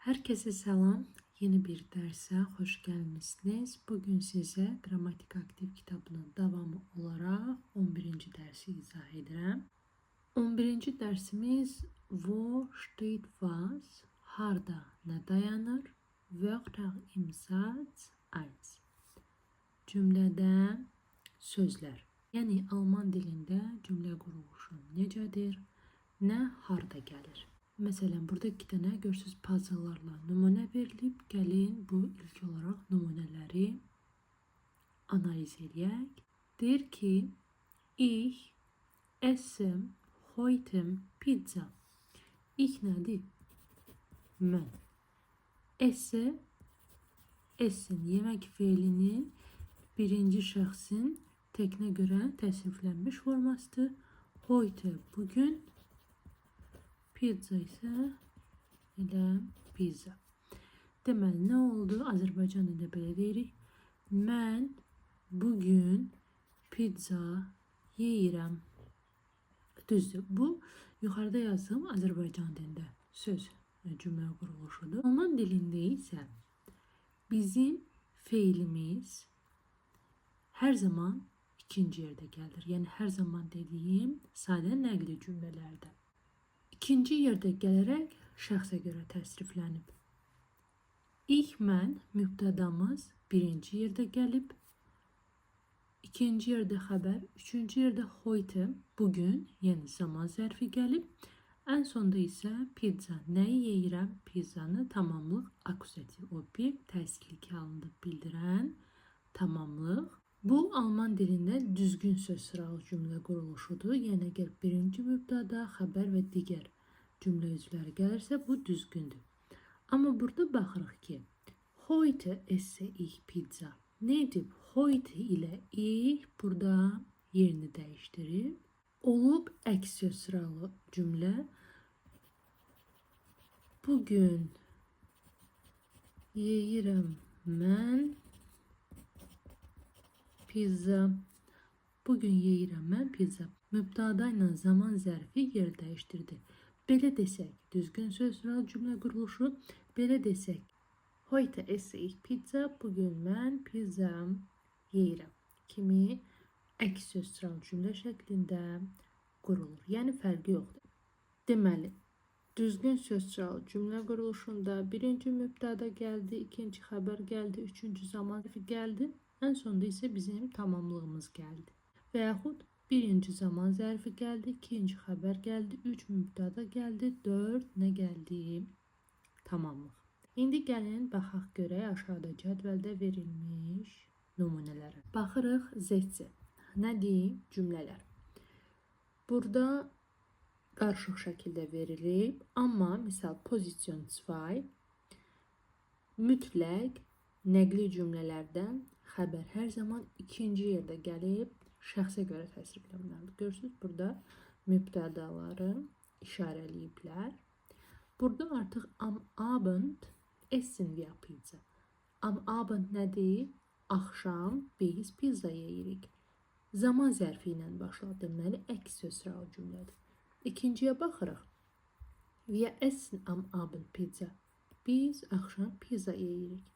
Herkese selam. Yeni bir derse hoş gelmişsiniz. Bugün size Gramatik Aktif kitabının devamı olarak 11. dersi izah ederim. 11. dersimiz Wo steht was? Harda ne dayanır? Wörter im Satz 1. Cümlede sözler. Yani Alman dilinde cümle quruluşu necədir? Ne harda gelir? Mesela burada iki tane görsüz puzzle'larla numune verilib. Gəlin bu ilk olarak numuneleri analiz edək. Deyir ki, ich esse heute pizza. Ich nədir? Mən. Essin yemek fiilinin birinci şəxsin tekne göre təsriflənmiş formasıdır. Heute bugün, pizza ise elə pizza. Deməli, nə oldu? Azərbaycan dilində belə deyirik. Mən bugün pizza yeyirəm. Düzdür. Bu, yuxarıda yazdığım Azərbaycan dilində söz cümlə quruluşudur. Alman dilində isə bizim fiilimiz her zaman ikinci yerde gelir. Yani her zaman dediğim sadə nəqli cümlələrdə. İkinci yerde gelerek şəxsə görə təsriflənib. İlk mən mübtədamız birinci yerde gəlib. İkinci yerde xəbər, üçüncü yerde heute bugün, yəni zaman zərfi gəlib. En sonda isə pizza. Nəyi yeyirəm? Pizzanı tamamlıq akuzativ obyekt təskil halında bildirən tamamlıq. Bu Alman dilinde düzgün söz sıralı cümle quruluşudur. Yəni əgər birinci mübtəda, xəbər və digər cümle üzvləri gəlirsə bu düzgündür. Amma burada baxırıq ki, heute esse ich pizza. Nə edib? Heute ilə ich burada yerini dəyişdirib. Olub əks söz sıralı cümlə. Bugün yeyirəm mən pizza. Bugün yeyirəm mən pizza. Mübtada ilə zaman zərfi yer dəyişdirdi. Belə desək, düzgün söz sıralı cümlə quruluşu. Belə desək, heute esse ich pizza. Bugün mən pizza yeyirəm. Kimi əks söz sıralı cümlə şəklində qurulur. Yəni fərqi yoxdur. Deməli, düzgün söz sıralı cümlə quruluşunda birinci mübtada gəldi, ikinci xəbər gəldi, üçüncü zaman zərfi gəldi. En sonunda ise bizim tamamlığımız geldi. Və yaxud birinci zaman zərfi geldi, ikinci xəbər geldi, üç mübtada geldi, dörd nə geldi? Tamamlıq. İndi gəlin baxaq görək aşağıda cədvəldə verilmiş nümunələrə. Baxırıq zətsə. Nədir? Cümlələr. Burada qarışıq şəkildə verilib, amma misal pozisyon 2 mütləq nəqli cümlələrdən xəbər hər zaman ikinci yerdə gəlib şəxsə görə təsriflənməlidir. Görürsünüz, burada mübtədaları işarələyiblər. Burada artıq am Abend essen wir pizza. Am Abend nədir? Axşam biz pizza yeyirik. Zaman zərfi ilə başlar. Deməli, əks söz sıralı cümlədir. İkinciyə baxırıq. Wir essen am Abend pizza. Biz axşam pizza yeyirik.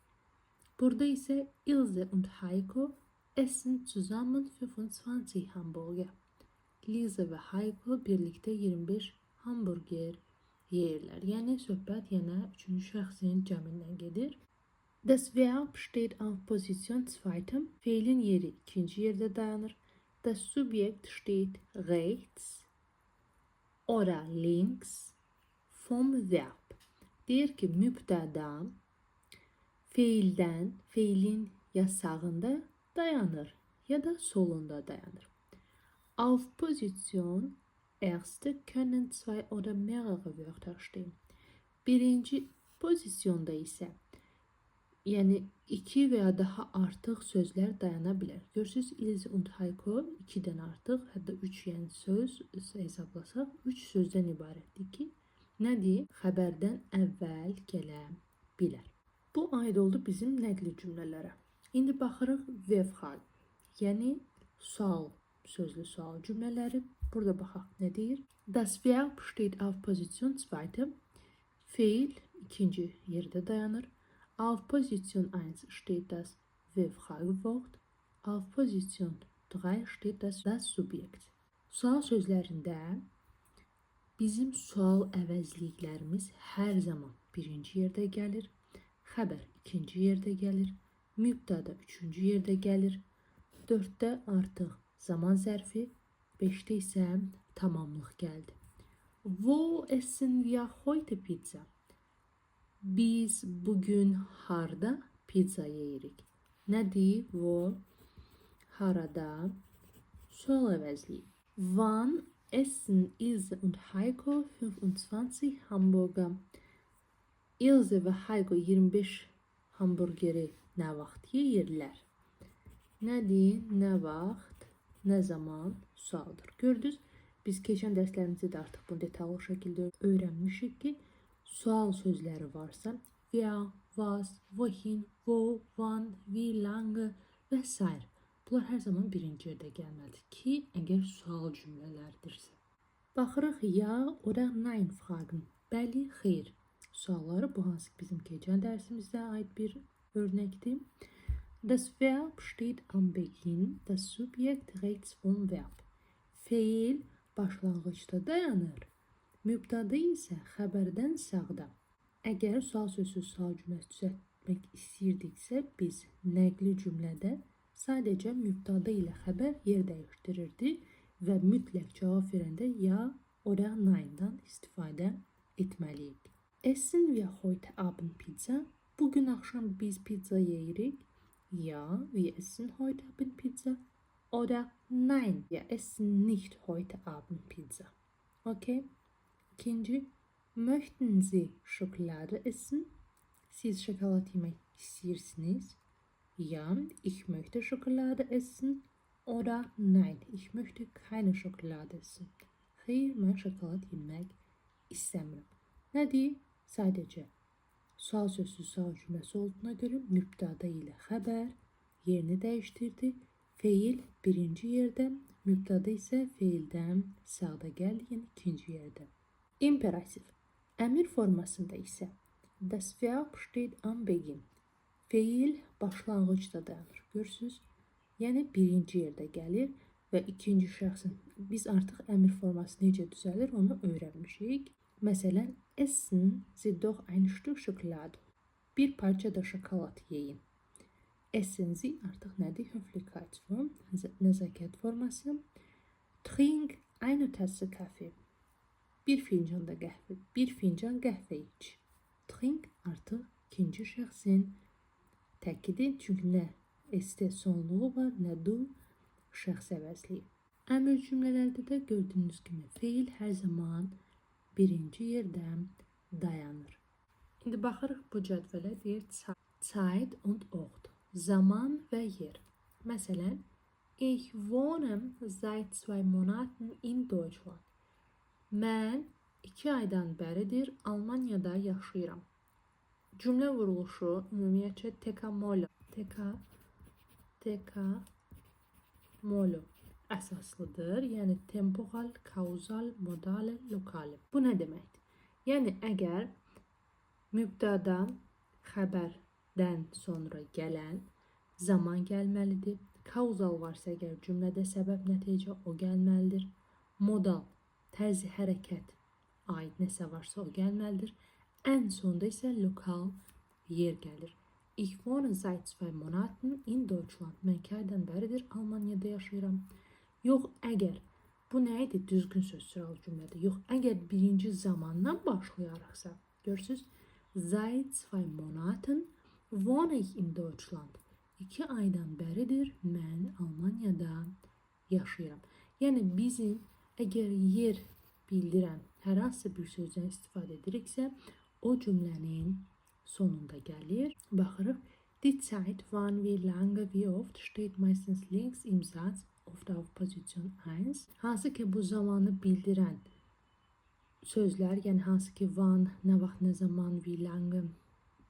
Burada ise Ilse und Heiko essen zusammen 25 Hamburger. Lisa ve Heiko birlikte 25 hamburger yeyirlər. Yəni söhbət yenə üçüncü şəxsin cəmindən gedir. Das Verb steht auf Position 2. Fiilin yeri ikinci yerde dayanır. Das Subjekt steht rechts oder links vom Verb. Deyir ki mübtəda fiilin ya sağında dayanır ya da solunda dayanır. Auf Position erste können zwei oder mehrere Wörter stehen. Birinci pozisyonda ise yani iki veya daha artıq sözler dayanabilir. Görürsünüz, Ilse und Heiko 2'den artıq, hatta 3 yani söz hesablasaq 3 sözdən ibarətdir ki, nədir? Xəbərdən əvvəl gələ bilər. Bu aid oldu bizim nəqli cümlələrə. İndi baxırıq vefhal, yəni sual, sözlü sual cümlələri. Burada baxaq nə deyir? Das Verb steht auf Position 2. Fiil ikinci yerde dayanır. Auf Position 1 steht das V-Fragewort. Auf Position 3 steht das Subjekt. Sual sözlərində bizim sual əvəzliklərimiz hər zaman birinci yerdə gəlir. Xəbər ikinci yerdə gəlir. Mübtəda üçüncü yerdə gəlir. 4-də artıq zaman zərfi, 5-də isə tamamlıq gəldi. Wo essen wir heute pizza? Biz bugün harda pizza yeyirik? Nədir? Wo, harada, sual əvəzliyi. Wann essen Ilse und Heiko 25 Hamburger? Ilse və Heiko 25 hamburgeri nə vaxt yeyirlər? Nədir? Nə vaxt, nə zaman sualdır. Gördünüz, biz keçən dərslərimizdə də artıq bunu detallı şəkildə öyrənmişik ki, sual sözləri varsa, wer, was, wohin, wo, wann, wie lange və s. Bunlar hər zaman birinci yerdə gəlməlidir ki, əgər sual cümlələrdirsə. Baxırıq ya, o da nein fragen. Bəli, xeyr. Sualları bu hansı ki bizim keçən dərsimizdə aid bir örnəkdir. Das Verb steht am Beginn, das Subjekt rechts vom Verb. Feil başlanğıcda dayanır. Mübtəda isə xəbərdən sağda. Əgər sual sözsüz sual cümləsi düzəltmək istəyirdiksə, biz nəqli cümlədə sadəcə mübtəda ilə xəbər yer dəyişdirirdi və mütləq cavab verəndə ya, oder nein-dan istifadə etməliyik. Essen wir heute Abend Pizza? Bugün axşam biz pizza yeyirik. Ja, wir essen heute Abend Pizza. Oder nein, wir essen nicht heute Abend Pizza. Okay? İkinci, möchten Sie Schokolade essen? Siz şokolad yemək istəyirsiniz? Ja, ich möchte Schokolade essen. Oder nein, ich möchte keine Schokolade essen. Xeyr, mən şokolad yemək istəmirəm. Nədir? Sadəcə sual sözsüz sual cümləsi olduğuna görə mübtəda ilə xəbər yerini dəyişdirdi. Feil birinci yerdə, mübtəda isə feildən sağda gəldi, yəni ikinci yerdə. İmperativ. Əmir formasında isə das Verb steht am Beginn. Feil başlanğıcda dayanır. Görürsünüz? Yəni birinci yerdə gəlir və ikinci şəxsin biz artıq əmir forması necə düzəlir onu öyrənmişik. Məsələn, essen Sie doch ein Stück Schokolade. Bir parça da şokolad yeyin. Essen Sie artıq nədir? Höflichkeitsform, nəzakət forması. Trink eine Tasse Kaffee. Bir fincan qəhvə iç. Trink artıq ikinci şəxsin təkidir, çünki nə ST sonluğu var, nə du şəxs əvəzliyi. Əmr cümlələrdə də gördüyünüz kimi feil hər zaman birinci yerdə dayanır. İndi baxırıq bu cədvələ deyir Zeit und Ort, zaman və yer. Məsələn, ich wohne seit 2 Monaten in Deutschland. Mən 2 aydan bəridir Almaniyada yaşayıram. Cümlə vuruluşu ümumiyyətcə tekamolo əsaslıdır. Yəni temporal, kauzal, modal, lokal. Bu nə deməkdir? Yəni əgər mübtəda xəbərdən sonra gələn zaman gəlməlidir. Kauzal varsa əgər cümlədə səbəb nəticə o gəlməlidir. Modal, tərzi hərəkət aid nəsə varsa o gəlməlidir. Ən sonda isə lokal yer gəlir. Ich wohne seit 2 Monaten in Deutschland. Mən 2 aydan bəridir Almaniyada yaşayıram. Yox, əgər bu nə idi? Düzgün söz sıralı cümlədə. Yox, əgər birinci zamandan başlayaraqsa, görürsünüz, seit 2 Monaten wohne ich in Deutschland. 2 aydan bəridir mən Almaniyada yaşayıram. Yəni bizim əgər yer bildirən hər hansı bir sözdən istifadə ediriksə, o cümlənin sonunda gəlir. Baxırıq. Die Zeit, wann, wie lange, wie oft steht meistens links im Satz, oft auf Position 1. Hansı ki bu zamanı bildirən sözlər, yəni hansı ki wann, nə vaxt, nə zaman, wie lange,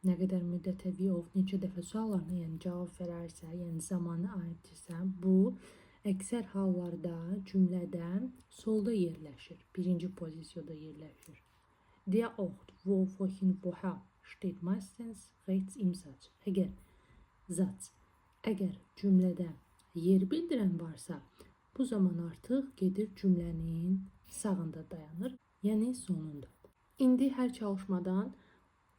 nə qədər müddətə, wie oft, neçə dəfə suallarına yəni cavab verərsə, yəni zamanı aiddirsə, bu əksər hallarda cümlədə solda yerləşir. Birinci pozisiyada yerləşir. Der Ort, wo wohin woher steht meistens rechts im Satz. Əgər cümlədə yer bildirən varsa, bu zaman artıq gedir cümlənin sağında dayanır, yəni sonunda. İndi hər çalışmadan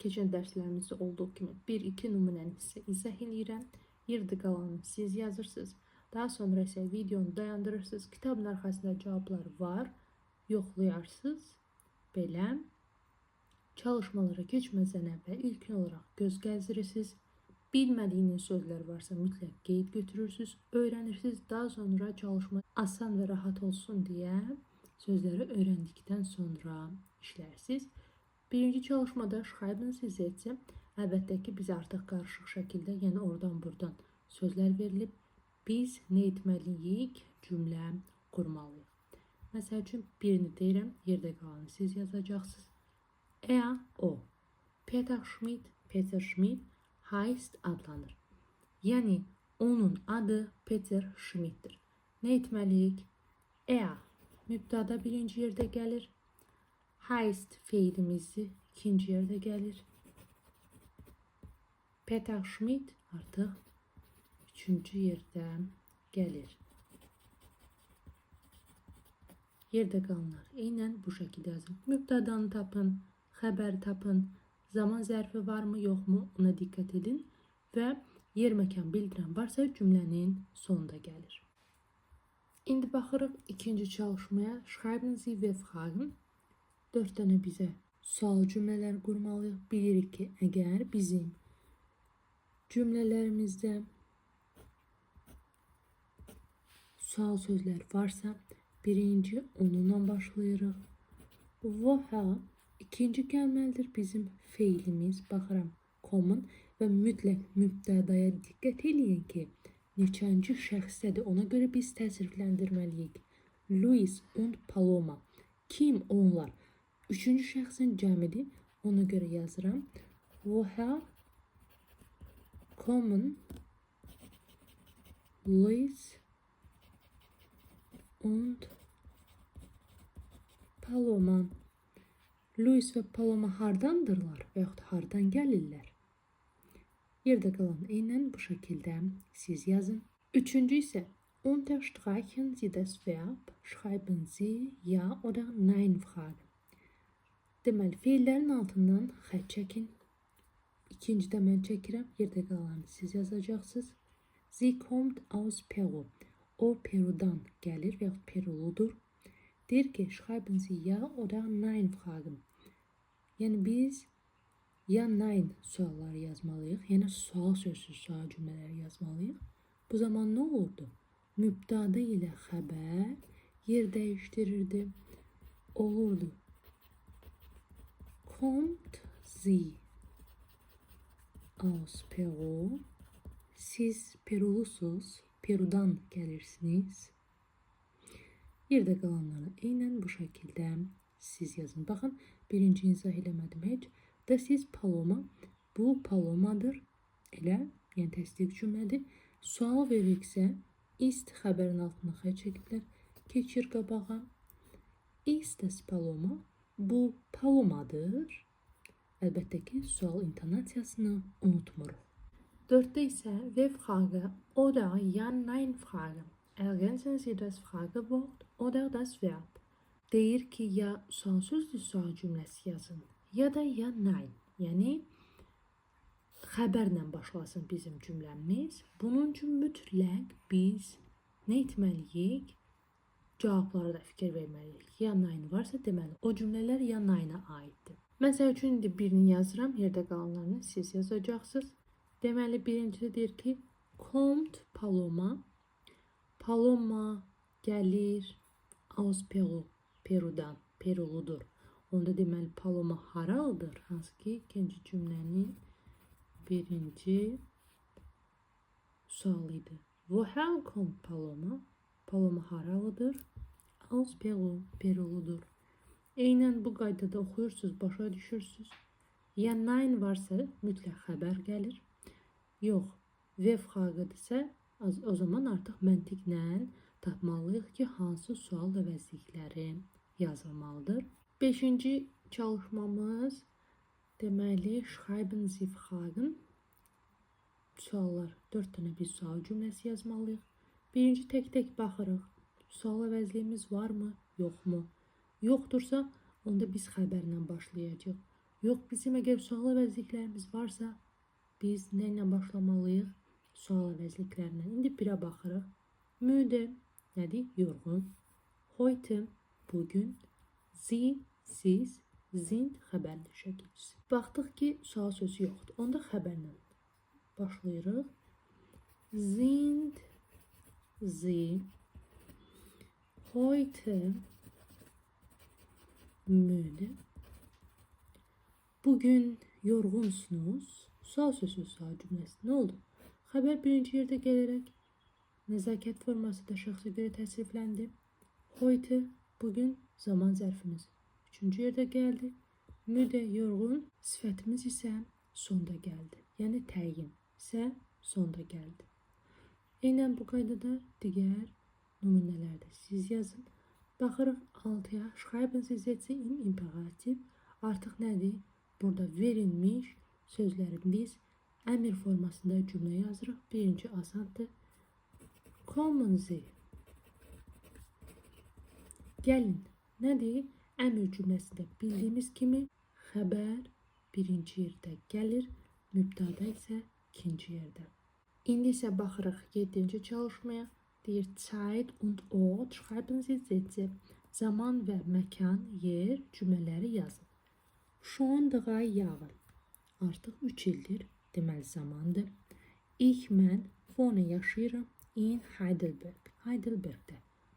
keçən dərslərimizdə olduğu kimi 1-2 nümunəni sizə izah edirəm. Yerdə qalanını siz yazırsınız. Daha sonra isə videonu dayandırırsınız. Kitabın arxasında cavablar var. Yoxlayarsınız. Belə çalışmalara keçməzdən əvvəl ilk olaraq göz gəzdirirsiniz. Bilmədiyiniz sözlər varsa mütləq qeyd götürürsünüz, öyrənirsiniz. Daha sonra çalışma asan və rahat olsun deyə sözləri öyrəndikdən sonra işlərsiniz. Birinci çalışmada schreiben Sie Sätze. Əlbəttə ki, biz artıq qarışıq şəkildə, yəni oradan buradan sözlər verilib. Biz nə etməliyik? Cümlə qurmalıyıq. Məsəl üçün birini deyirəm, yerdə qalanı siz yazacaqsınız. O. Peter Schmidt heißt adlanır. Yəni onun adı Peter Schmidt'dir. Nə etməliyik? Mübtada birinci yerdə gəlir. Heißt feilimizi ikinci yerdə gəlir. Peter Schmidt artıq üçüncü yerdə gəlir. Yerdə qalanlar eynən bu şəkildə yazın. Mübtadanı tapın, xəbər tapın, zaman zərfi varmı, yoxmu ona diqqət edin və yer məkan bildirən varsa cümlənin sonunda gəlir. İndi baxırıq ikinci çalışmaya. Schreiben Sie ve fragen. 4 dənə bizə sual cümlələr qurmalıyıq. Bilirik ki, əgər bizim cümlələrimizdə sual sözlər varsa, birinci onunla başlayırıq. Woher ikinci gəlməlidir bizim feilimiz. Baxıram, kommen və mütləq mübtədaya diqqət edin ki, neçənci şəxsdədir. Ona görə biz təsrifləndirməliyik. Luis und Paloma. Kim onlar? Üçüncü şəxsin cəmidir. Ona görə yazıram. Woher kommen Luis und Paloma. Luis və Paloma hardandırlar və yaxud hardan gəlirlər? Yerdə qalan eynən bu şəkildə siz yazın. Üçüncü isə unterstreichen Sie das Verb, schreiben Sie ja oder nein Frage. Deməli, feillərin altından xətt çəkin. İkincidə mən çəkirəm. Yerdə qalanı siz yazacaqsınız. Sie kommt aus Peru. O Perudan gəlir və yaxud Peruludur. Deyir ki, schreiben Sie ja oder nein Fragen. Yəni biz ya nein sualları yazmalıyıq, yəni sual sözsüz sual cümlələri yazmalıyıq. Bu zaman nə olurdu? Mübtada ilə xəbər yer dəyişdirirdi. Olurdu. Kommt Sie aus Peru. Siz Perulusunuz. Perudan gəlirsiniz. Yerdə qalanları eynən bu şəkildə siz yazın. Baxın, birinci izah eləmədim heç. Das ist Paloma. Bu Palomadır. Elə, yəni təsdiq cümlədir. Sual veririksə, ist xəbərin altına xətt çəkiblər. Keçir qabağa. Ist das Paloma. Bu Palomadır. Əlbəttə ki, sual intonasiyasını unutmuruq. 4-də isə ve Frage oder ja-nein Frage. Ergänzen Sie das Fragewort oder das Verb. Deyir ki, ya sual sözlü sual cümləsi yazın, ya da ya nein. Yəni, xəbərlə başlasın bizim cümləmiz. Bunun üçün mütləq biz nə etməliyik? Cavablara da fikir verməliyik. Ya nein varsa deməli, o cümlələr ya nein-ə aiddir. Məsəl üçün, indi birini yazıram, yerdə qalanlarını siz yazacaqsınız. Deməli, birincisi deyir ki, kommt Paloma. Paloma gəlir aus Peru. Perudan, Peruludur. Onda deməli, Paloma haralıdır? Hansı ki, ikinci cümlənin birinci sualıydı. Woher kommt Paloma? Paloma haralıdır? Aus Peru, Peruludur. Eynən bu qaydada oxuyursunuz, başa düşürsünüz. Ya nein varsa mütləq xəbər gəlir. Yox, ve fragıdırsə, o zaman artıq məntiqlə tapmalıyıq ki, hansı sual əvəzlikləri yazılmalıdır. Beşinci çalışmamız deməli Schreiben Sie Fragen. Suallar. 4 dənə bir sual cümləsi yazmalıyıq. Birinci tek baxırıq. Sual əvəzliyimiz varmı, yoxmu? Yoxdursa, onda biz xəbərlə başlayacağıq. Yox, bizim əgər sual əvəzliklərimiz varsa, biz nə ilə başlamalıyıq? Sual əvəzliklərindən. İndi birə baxırıq. Müde nədir? Yorğun. Heute, bugün. Sie, siz, sind xəbərli şəkilçisi. Baxdıq ki, sual sözü yoxdur. Onda xəbərlə başlayırıq. Sind Sie heute müde? Bugün yorğunsunuz. Sual sözü sual cümləsi. Nə oldu? Xəbər birinci yerdə gələrək nəzakət forması da şəxsə görə təsrifləndi. Heute, bugün zaman zərfimiz üçüncü yerdə gəldi. Müde, yorğun, sifətimiz isə sonda gəldi. Yəni təyin isə sonda gəldi. Eynən bu qaydada digər nümunələrdə siz yazın. Baxırıq 6-ya. Schreiben Sie Sätze im Imperativ. Artıq nədir? Burada verilmiş sözləri biz əmr formasında cümlə yazırıq. Birinci asandır. Kommen Sie. Gəlin. Nədir? Əmr cümləsində bildiyimiz kimi xəbər birinci yerdə gəlir, mübtada isə ikinci yerdə. İndi isə baxırıq 7-ci çalışmaya. Deyir Zeit und Ort schreiben Sie Sätze. Zaman və məkan, yer cümlələri yazın. Schon 3 Jahre. Artıq 3 ildir, deməli zamandır. Mən wohne yaşayıram in Heidelberg. Heidelbergdə.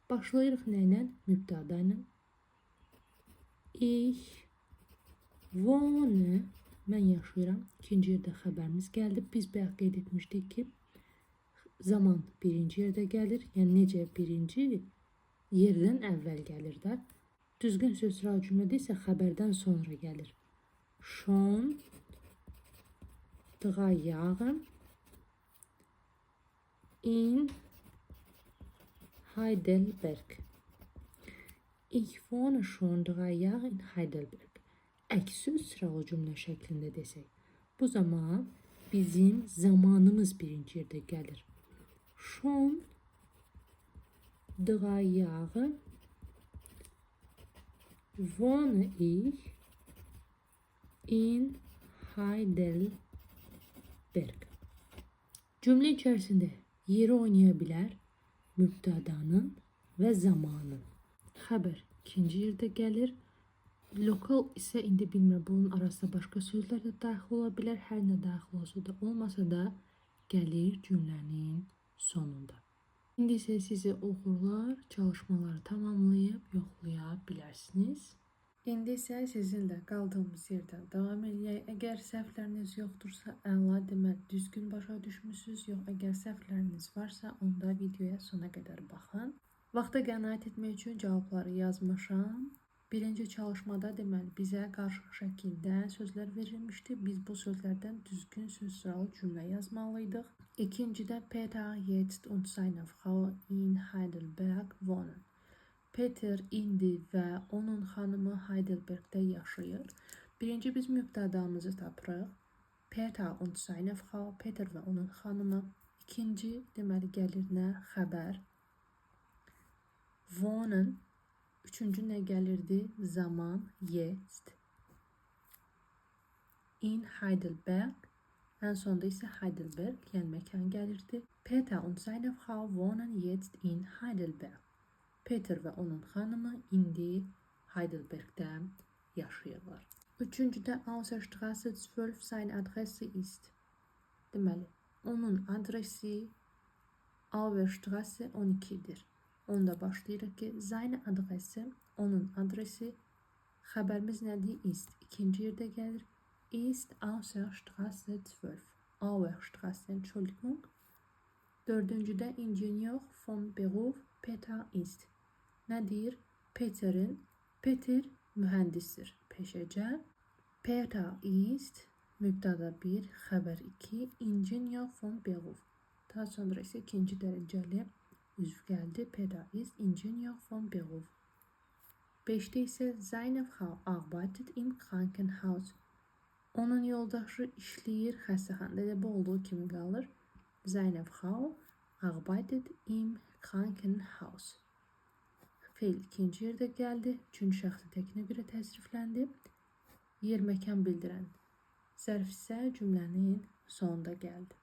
Başlayırıq nə ilə? Mübtada ilə. Ich wohne, mən yaşayıram. İkinci yerdə xəbərimiz gəldi. Biz bayaq qeyd etmişdik ki, zaman birinci yerdə gəlir. Yəni necə birinci yerdən əvvəl gəlir də. Düzgün söz sıralı cümlədə isə xəbərdən sonra gəlir. Schon 3 Jahre in Heidelberg. Ich wohne schon 3 Jahre in Heidelberg. Əks söz sıralı cümlə şəklində desək. Bu zaman bizim zamanımız birinci yerdə gəlir. Schon 3 Jahre wohne ich in Heidelberg. Cümlə içərisində yeri oynaya bilər mübtədanın və zamanın. Xəbər ikinci yerdə gəlir. Lokal isə indi bilmirəm, bunun arasında başqa sözlər də daxil ola bilər. Hər nə daxil olsa da, olmasa da gəlir cümlənin sonunda. İndi isə sizi uğurlar, çalışmaları tamamlayıb yoxlaya bilərsiniz. İndi isə sizinlə qaldığımız yerdən davam edək. Əgər səhvləriniz yoxdursa, əla, deməli düzgün başa düşmüsünüz. Yox, əgər səhvləriniz varsa, onda videoya sona qədər baxın. Vaxta qənaət etmək üçün cavabları yazmışam. Birinci çalışmada deməli bizə qarışıq şəkildə sözlər verilmişdi. Biz bu sözlərdən düzgün söz sıralı cümlə yazmalıydıq. İkincidə Peter jetzt und seine Frau in Heidelberg wohnen. Peter indi və onun xanımı Heidelbergdə yaşayır. Birinci biz mübtədamızı tapırıq. Peter und seine Frau, Peter və onun xanımı. İkinci deməli gəlir nə? Xəbər. Wohnen. Üçüncü nə gəlirdi? Zaman, jetzt. In Heidelberg. Ən sonda isə Heidelberg, yəni məkan gəlirdi. Peter und seine Frau wohnen jetzt in Heidelberg. Peter və onun xanımı indi Heidelbergdə yaşayırlar. Üçüncüdə Ausserstraße 12 seine Adresse ist. Deməli, onun adresi Auerstraße 12-dir. Onda başlayırıq ki, seine Adresse, onun adresi, xəbərimiz nədir? Ist. İkinci yerdə gəlir. Ist Ausserstraße 12. Auerstraße, Entschuldigung. Dördüncüdə Ingenieur von Beruf Peter ist. Nədir? Peter mühəndisdir. Peşəcə. Peter ist, mübtada 1, xəbər 2, Ingenieur von Beruf. Daha sonra isə ikinci dərəcəli üzv gəldi. Peter ist Ingenieur von Beruf. 5'te isə seine Frau arbeitet im Krankenhaus. Onun yoldaşı işləyir xəstəxanada. Bu olduğu kimi qalır. Seine Frau arbeitet im Krankenhaus. Feil ikinci yerdə gəldi. Üçüncü şəxsi təkinə görə təsrifləndi. Yer məkan bildirən zərf isə cümlənin sonunda gəldi.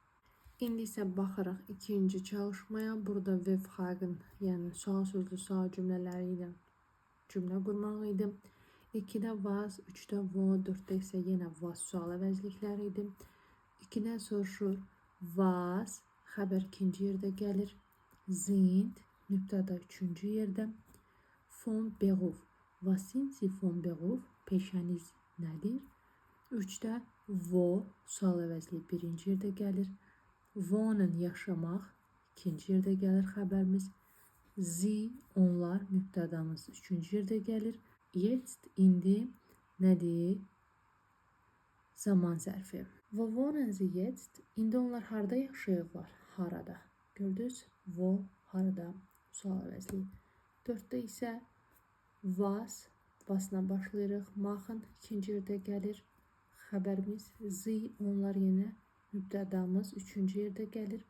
İndi isə baxırıq ikinci çalışmaya. Burada ve fragen, yəni sual sözlü sual cümlələri ilə cümlə qurmaq idi. 2-də was, 3-də wo, 4-də isə yenə was sual əvəzlikləri idi. 2-də soruşur was, xəbər ikinci yerdə gəlir. Sind, mübtəda üçüncü yerdə. Von Beruf, was sind Sie von Beruf? Peşəniz nədir? 3-də wo sual əvəzliyi birinci yerdə gəlir. Wohnen yaşamaq ikinci yerdə gəlir xəbərimiz. Sie, onlar mübtədamız üçüncü yerdə gəlir. Jetzt, indi nədir? Zaman zərfi. Wo wohnen Sie jetzt? İndi onlar harda yaşayırlar? Harada. Gördünüz? Wo, harada sual əvəzliyi. 4-də isə was, wasla başlayırıq. Machen ikinci yerdə gəlir. Xəbərimiz Sie, onlar yenə mübtədamız üçüncü yerdə gəlir.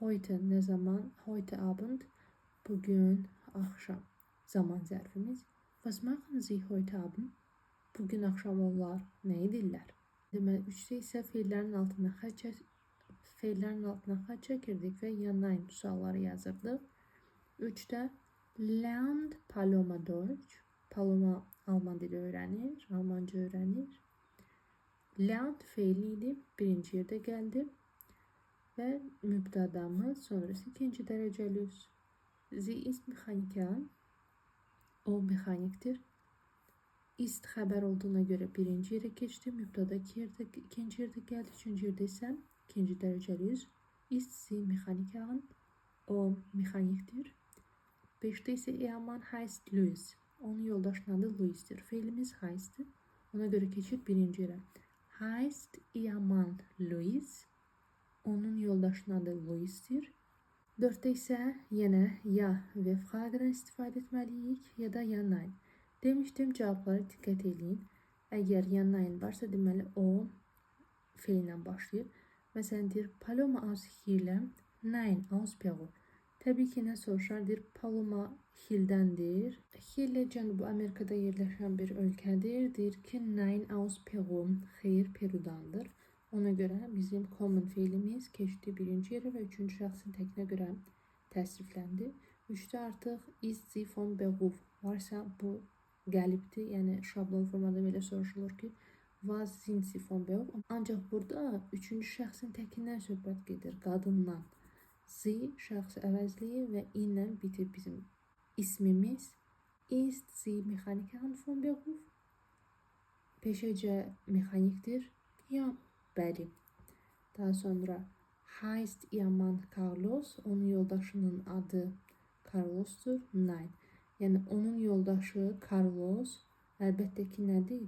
Heute nə zaman? Heute Abend, bugün axşam. Zaman zərfimiz. Was machen Sie heute Abend? Bugün axşam onlar nə edirlər? Deməli, 3-də isə feillərin altına xətt çəkirdik və yanayın sualları yazırdıq. 3-də lernt Paloma Deutsch. Paloma Alman dili öyrənir, Almanca öyrənir. Lernt feili idi, birinci yerdə gəldi və mübtədamız, sonrası ikinci dərəcəli üs. Sie ist Mechanikerin. O mexanikdir. İst xəbər olduğuna görə birinci yerə keçdi. Mübtəda ikinci yerdə gəldi. Üçüncü yerdə isə ikinci dərəcəli üs. İst sie Mechanikerin. O mexanikdir. 5'te isə ihr Mann heißt Louis. Onun yoldaşının adı Louis'tir. Feilimiz heiß'tir. Ona görə keçir birinci yerə. Heißt ihr Mann Louis. Onun yoldaşının adı Louis'tir. 4'te isə yenə ya ve fragedən istifadə etməliyik, ya da ya nein. Demişdim, cavablara diqqət edin. Əgər ya nein varsa, deməli o feillə başlayır. Məsələn, deyir, Paloma aus Chile, nein aus Peru. Təbii ki, nə soruşar? Deyir, Paloma Hil'dəndir. Chile Cənubi Amerikada yerləşən bir ölkədir. Deyir ki, nein aus Peru, xeyr, Perudandır. Ona görə bizim common feilimiz keçdi birinci yerə və üçüncü şəxsin təkinə görə təsrifləndi. 3'də artıq ist Sie von Beruf varsa bu gəlibdir. Yəni şablon formada belə soruşulur ki, was sind Sie von Beruf? Ancaq burada üçüncü şəxsin təkindən söhbət gedir, qadından. Sie şəxs əvəzliyi və ilə bitir bizim ismimiz. Ist Sie Mechanikerin von Beruf? Peşəcə mexanikdir. Ya, bəli. Daha sonra heißt ihr Mann Carlos. Onun yoldaşının adı Carlos'tur. Nein. Yəni onun yoldaşı Carlos əlbəttə ki nədir?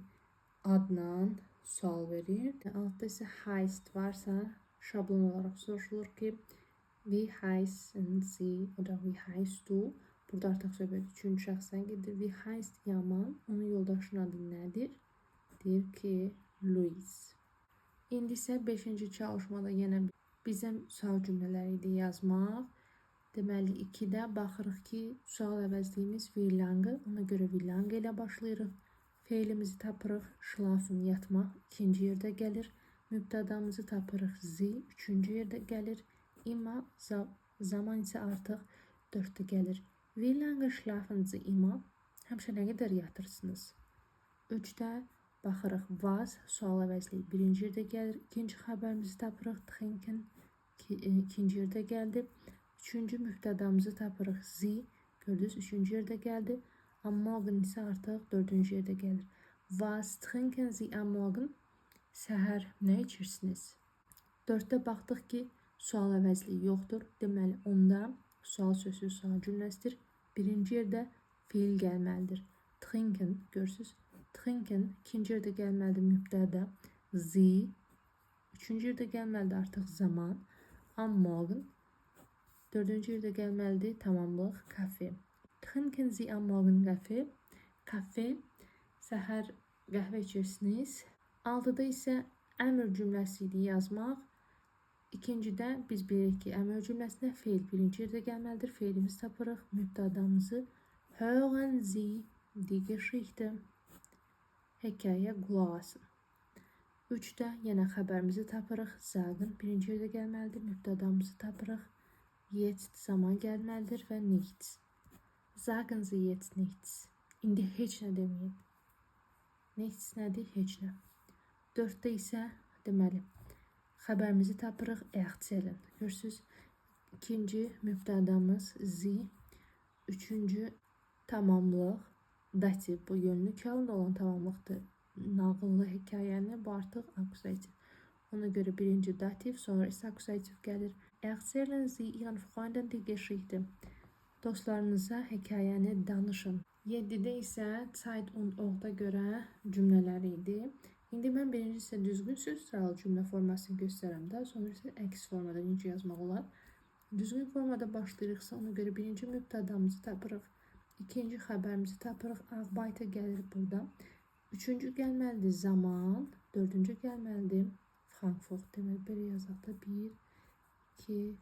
Adla sual verir. Altda isə heißt varsa şablon olaraq soruşulur ki, wie heißen Sie oder wie heißt du? Burada artıq söhbət üçüncü şəxsdən gedir. Wie heißt ihr Mann? Onun yoldaşının adı nədir? Deyir ki, Louis. İndi isə 5-ci çalışmada yenə bizə sual cümlələri idi yazmaq. Deməli, 2-də baxırıq ki, sual əvəzliyimiz wie lange. Ona görə wie lange ilə başlayırıq. Feilimizi tapırıq. Schlafen, yatmaq ikinci yerdə gəlir. Mübtədamızı tapırıq. Sie üçüncü yerdə gəlir. İmma zaman isə artıq 4-də gəlir. Wie lange schlafen Sie immer? Həmişə nə qədər yatırsınız? 3-də baxırıq. Was sual əvəzliyi birinci yerdə gəlir. İkinci xəbərimizi tapırıq. Trinken ikinci yerdə gəldi. Üçüncü mübtədamızı tapırıq. Sie gördünüz üçüncü yerdə gəldi. Am Morgen isə artıq dördüncü yerdə gəlir. Was trinken Sie am Morgen? Səhər nə içirsiniz? 4-də baxdıq ki, sual əvəzliyi yoxdur. Deməli, onda sual sözü sual cümləsidir. Birinci yerdə fiil gəlməlidir. Trinken, görürsünüz. Trinken ikinci yerdə gəlməlidir mübtəda. Sie. Üçüncü yerdə gəlməlidir artıq zaman. Am Morgen. Dördüncü yerdə gəlməlidir tamamlıq kafe. Trinken Sie am Morgen Kaffee? kafe, səhər qəhvə içirsiniz. 6-da isə əmr cümləsi idi yazmaq. İkincidə biz bilirik ki, əmr cümləsində feil birinci yerdə gəlməlidir. Feilimizi tapırıq. Mübtədamızı hören Sie die Geschichte. Hekayə qulaq asın. 3-də yenə xəbərimizi tapırıq. Sagen birinci yerdə gəlməlidir. Mübtədamızı tapırıq. Jetzt zaman gəlməlidir və nichts. Sagen Sie jetzt nichts. İndi heç nə deməyin. Nichts nədir? Heç nə. 4-də isə deməli xəbərimizi tapırıq. Erzählen. Görürsünüz? İkinci mübtədamız Sie. Üçüncü tamamlıq. Dativ. Bu yönlü kağında olan tamamlıqdır. Nağıllı hekayəni bu artıq akuzativ. Ona görə birinci dativ, sonra isə akuzativ gəlir. Erzählen Sie Ihren Freunden die Geschichte. Dostlarınıza hekayəni danışın. 7-də isə Zeit und Ort'a görə cümlələr idi. İndi mən birinci isə düzgün söz sıralı cümlə formasını göstərəm də, sonra isə əks formada necə yazmaq olar. Düzgün formada başlayırıqsa ona görə birinci mübtədamızı tapırıq. İkinci xəbərimizi tapırıq. Arbeiter gəlir burada. Üçüncü gəlməlidir zaman. Dördüncü gəlməlidir Frankfurt. Demək belə yazaq da 1, 2,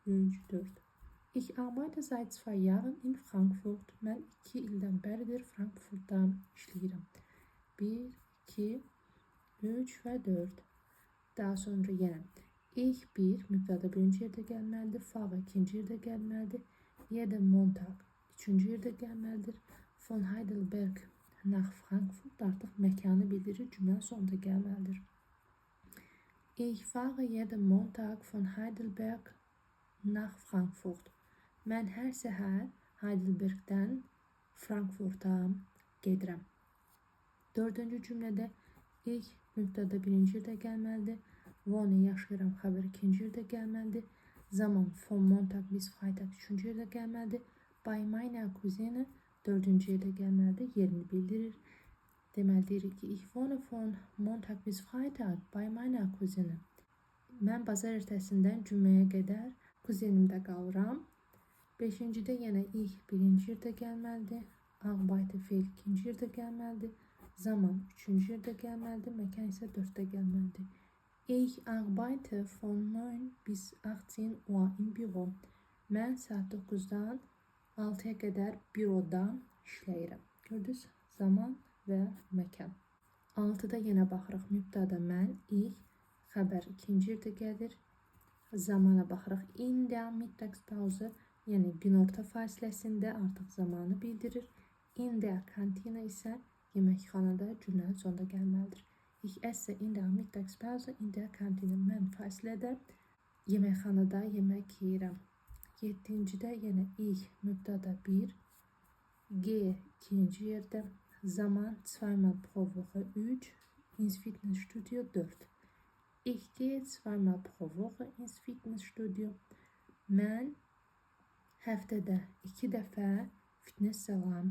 3, 4. Ich arbeite seit 2 Jahren in Frankfurt. Mən 2 ildən bəridir Frankfurtda işləyirəm. 1, 2, 3 və 4. Daha sonra yenə ich 1, mübtəda birinci yerdə gəlməlidir. Fahre ikinci yerdə gəlməlidir. Jeden Montag üçüncü yerdə gəlməlidir. Von Heidelberg nach Frankfurt artıq məkanı bildirir. Cümlə sonunda gəlməlidir. Ich fahre jeden Montag von Heidelberg nach Frankfurt. Mən hər səhər Heidelbergdən Frankfurta gedirəm. Dördüncü cümlədə ich mübtəda birinci yerdə gəlməlidir. Wohne yaşayıram xəbər ikinci yerdə gəlməlidir. Zaman von Montag bis Freitag üçüncü yerdə gəlməlidir. Bei meiner Cousine dördüncü yerdə gəlməlidir. Yerini bildirir. Deməli deyirik ki, ich wohne von Montag bis Freitag bei meiner Cousine. Mən bazar ertəsindən cüməyə qədər kuzenimdə qalıram. Beşincidə yenə ich birinci yerdə gəlməlidir. Arbeiter feil ikinci yerdə gəlməlidir. Zaman üçüncü yerdə gəlməlidir. Məkan isə 4-də gəlməlidir. Ich arbeite von 9 bis 18 Uhr im Büro. Mən saat 9-dan 6-ya qədər büroda işləyirəm. Gördünüz? Zaman və məkan. 6-da yenə baxırıq. Mübtəda mən, ich, xəbər ikinci yerdə gəlir. Zamana baxırıq. In der Mittagspause, yəni günorta fasiləsində artıq zamanı bildirir. In der Kantine isə yeməkxanada cümlənin sonunda gəlməlidir. Ich esse in der Mittagspause in der Kantine. Mən fasilədə yeməkxanada yemək yeyirəm. 7-cidə yenə ich, mübtəda 1, G ikinci yerdə, zaman zweimal pro Woche 3, ins Fitnessstudio 4. Ich gehe zweimal pro Woche ins Fitnessstudio. Mən həftədə 2 dəfə fitness salona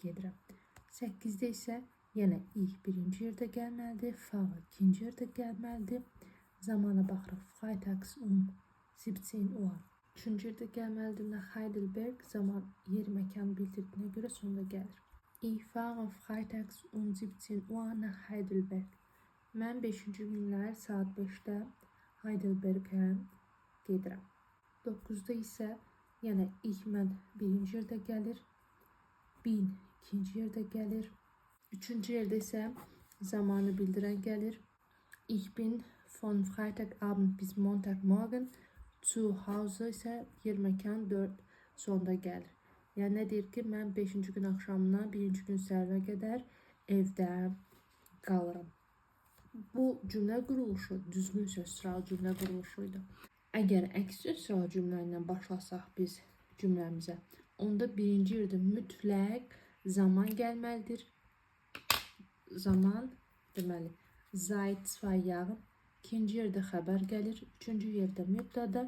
gedirəm. 8-də isə yenə ich birinci yerdə gəlməlidir. Fahre ikinci yerdə gəlməlidir. Zamana baxırıq. Freitags 17 Uhr. Üçüncü yerdə gəlməlidir. Nach Heidelberg. Zaman yer məkan bildirdiyinə görə sonunda gəlir. Ich fahre freitags 17 Uhr nach Heidelberg. Mən 5-ci günlər saat 5-də Heidelbergə gedirəm. 9-da isə yenə ich mən birinci yerdə gəlir. Bin ikinci yerdə gəlir. Üçüncü yerdə isə zamanı bildirən gəlir. Ich bin von Freitagabend bis Montagmorgen zu Hause isə yer məkan 4 sonda gəlir. Yəni nə deyir ki, mən 5-ci gün axşamından 1-ci gün səhərə qədər evdə qalıram. Bu cümlə quruluşu düzgün söz sıralı cümlə quruluşuydu. Əgər əks söz sıralı cümlə ilə başlasaq biz cümləmizə, onda birinci yerdə mütləq zaman gəlməlidir. Zaman deməli seit 2 Jahren. İkinci yerdə xəbər gəlir. Üçüncü yerdə mübtəda,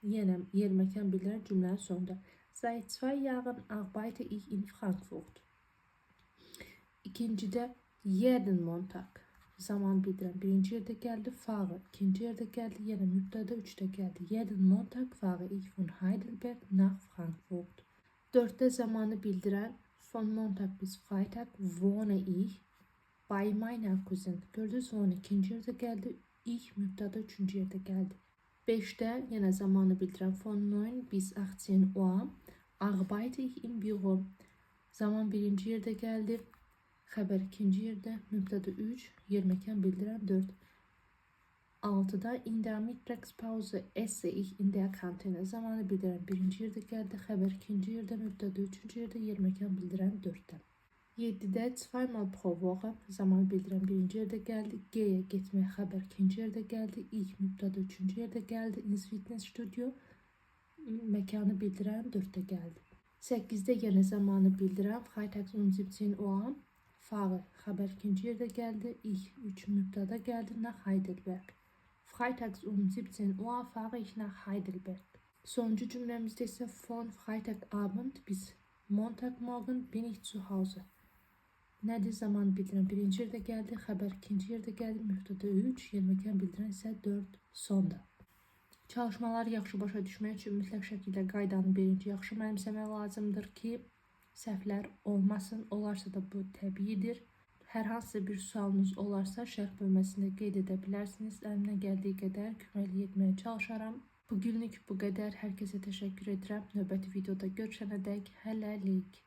yenə yer məkan bildirən cümlənin sonunda. Seit 2 Jahren arbeite ich in Frankfurt. İkincidə jeden Montag. Zaman bildirən birinci yerdə gəldi. Fahre ikinci yerdə gəldi. Yenə mübtəda 3-də gəldi. Jeden Montag fahre ich von Heidelberg nach Frankfurt. 4-də zamanı bildirən Von Montag bis Freitag wohne ich bei meiner Cousine. Gördünüz, wohne ikinci yerdə gəldi. Ich mübtəda üçüncü yerdə gəldi. 5'də yenə zamanı bildirən von 9 bis 18 Uhr arbeite ich im Büro. Zaman birinci yerdə gəldi. Xəbər ikinci yerdə. Mübtəda 3, yer məkan bildirən 4. 6'da in der Mittagspause esse ich in der Kantine. Zamanı bildirən birinci yerdə gəldi. Xəbər ikinci yerdə. Mübtəda üçüncü yerdə. Yer məkan bildirən 4'də. 7'də zweimal pro Woche. Zaman bildirən birinci yerdə gəldi. G'yə getmək xəbər ikinci yerdə gəldi. Ich mübtəda üçüncü yerdə gəldi. Ins Fitnessstudio məkanı bildirən 4'də gəldi. 8'də yenə zamanı bildirən Freitags um 17 Uhr fahre xəbər ikinci yerdə gəldi. Ich 3 mübtəda gəldi. Nach Heidelberg. Freitags um 17 Uhr fahre ich nach Heidelberg. Sonuncu cümlemizde ise von Freitagabend bis Montagmorgen bin ich zu Hause. Nədir? Zaman bildirən birinci yerdə gəldi. Xəbər ikinci yerdə gəldi. Mübtəda 3, yer məkan bildirən isə 4 sonda. Çalışmaları yaxşı başa düşmək üçün mütləq şəkildə qaydanı birinci yaxşı mənimsəmək lazımdır ki, səhvlər olmasın. Olarsa da bu təbiidir. Hər hansı bir sualınız olarsa şərh bölməsində qeyd edə bilərsiniz. Əlimdən gəldiyi qədər köməklik etməyə çalışaram. Bugünlük bu qədər. Hər kəsə təşəkkür edirəm. Növbəti videoda görüşənədək hələlik.